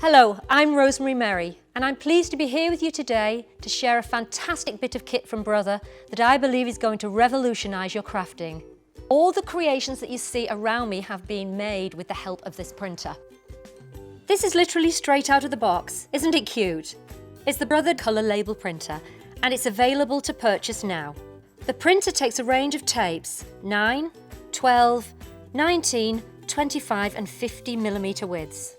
Hello, I'm Rosemary Merry, and I'm pleased to be here with you today to share a fantastic bit of kit from Brother that I believe is going to revolutionise your crafting. All the creations that you see around me have been made with the help of this printer. This is literally straight out of the box. Isn't it cute? It's the Brother colour label printer, and it's available to purchase now. The printer takes a range of tapes, 9, 12, 19, 25 and 50mm widths.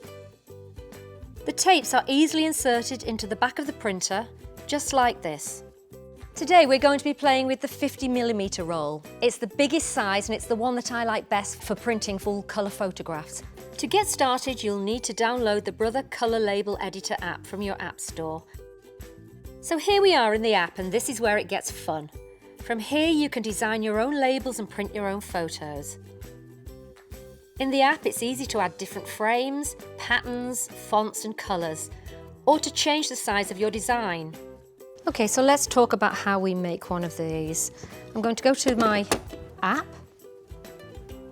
The tapes are easily inserted into the back of the printer, just like this. Today we're going to be playing with the 50mm roll. It's the biggest size and it's the one that I like best for printing full colour photographs. To get started, you'll need to download the Brother Colour Label Editor app from your app store. So here we are in the app, and this is where it gets fun. From here you can design your own labels and print your own photos. In the app, it's easy to add different frames, patterns, fonts and colours, or to change the size of your design. Okay, so let's talk about how we make one of these. I'm going to go to my app,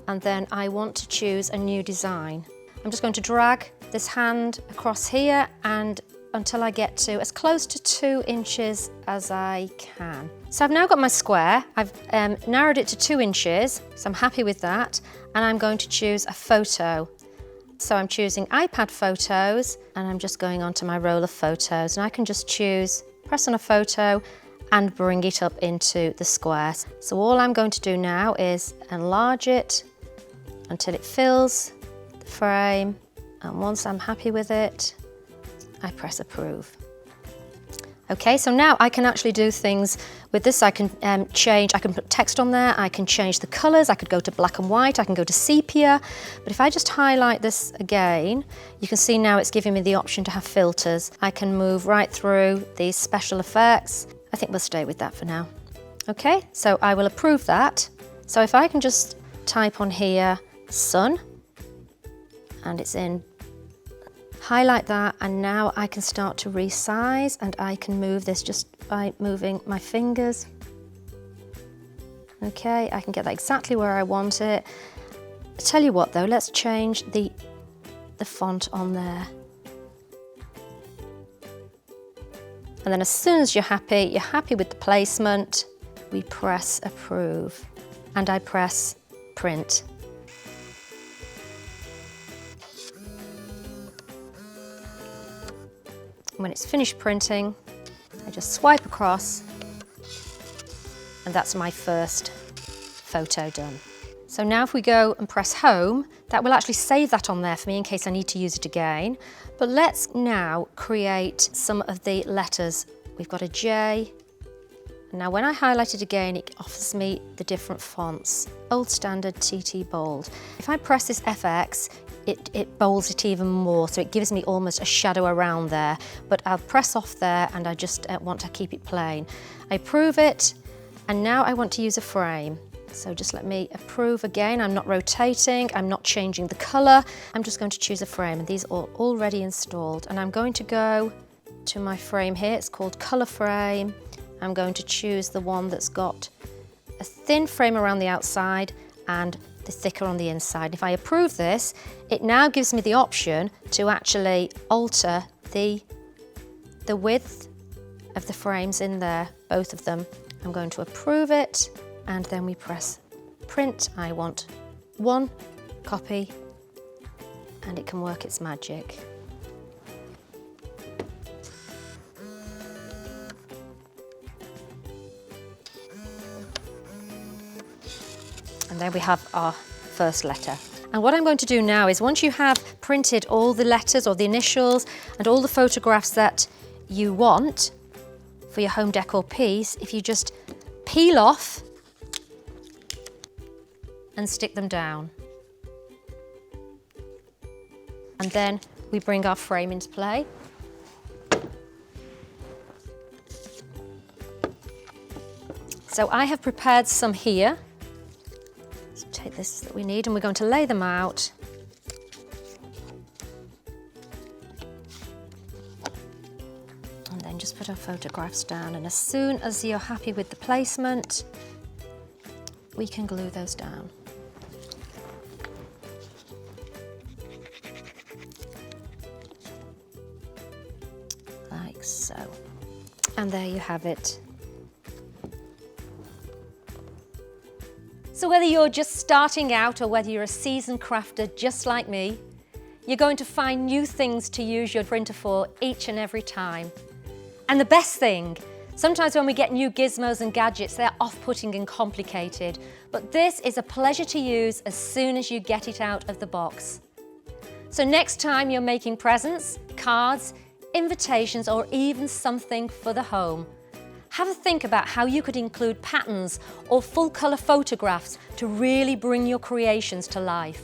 and then I want to choose a new design. I'm just going to drag this hand across here and until I get to as close to 2 inches as I can. So I've now got my square. I've narrowed it to 2 inches, so I'm happy with that. And I'm going to choose a photo. So I'm choosing iPad photos, and I'm just going onto my roll of photos, and I can just choose, press on a photo and bring it up into the square. So all I'm going to do now is enlarge it until it fills the frame, and once I'm happy with it, I press approve. Okay, so now I can actually do things with this. I can I can put text on there, I can change the colours, I could go to black and white, I can go to sepia. But if I just highlight this again, you can see now it's giving me the option to have filters. I can move right through these special effects. I think we'll stay with that for now. Okay, so I will approve that. So if I can just type on here, sun, and it's in, highlight that, and now I can start to resize, and I can move this just by moving my fingers. Okay, I can get that exactly where I want it. I tell you what though, let's change the font on there. And then as soon as you're happy with the placement, we press approve, and I press print. When it's finished printing, I just swipe across, and that's my first photo done. So now if we go and press home, that will actually save that on there for me in case I need to use it again. But let's now create some of the letters. We've got a J. Now when I highlight it again, it offers me the different fonts. Old Standard, TT Bold. If I press this FX, it bolds it even more, so it gives me almost a shadow around there. But I'll press off there, and I just want to keep it plain. I approve it, and now I want to use a frame. So just let me approve again. I'm not rotating, I'm not changing the colour. I'm just going to choose a frame, and these are already installed. And I'm going to go to my frame here. It's called Colour Frame. I'm going to choose the one that's got a thin frame around the outside and the thicker on the inside. If I approve this, it now gives me the option to actually alter the width of the frames in there, both of them. I'm going to approve it, and then we press print. I want 1 copy, and it can work its magic. And there we have our first letter. And what I'm going to do now is, once you have printed all the letters or the initials and all the photographs that you want for your home decor piece, if you just peel off and stick them down. And then we bring our frame into play. So I have prepared some here. Take this that we need, and we're going to lay them out. And then just put our photographs down, and as soon as you're happy with the placement, we can glue those down. like so. And there you have it. So whether you're just starting out or whether you're a seasoned crafter just like me, you're going to find new things to use your printer for each and every time. And the best thing, sometimes when we get new gizmos and gadgets, they're off-putting and complicated, but this is a pleasure to use as soon as you get it out of the box. So next time you're making presents, cards, invitations, or even something for the home, have a think about how you could include patterns or full-colour photographs to really bring your creations to life.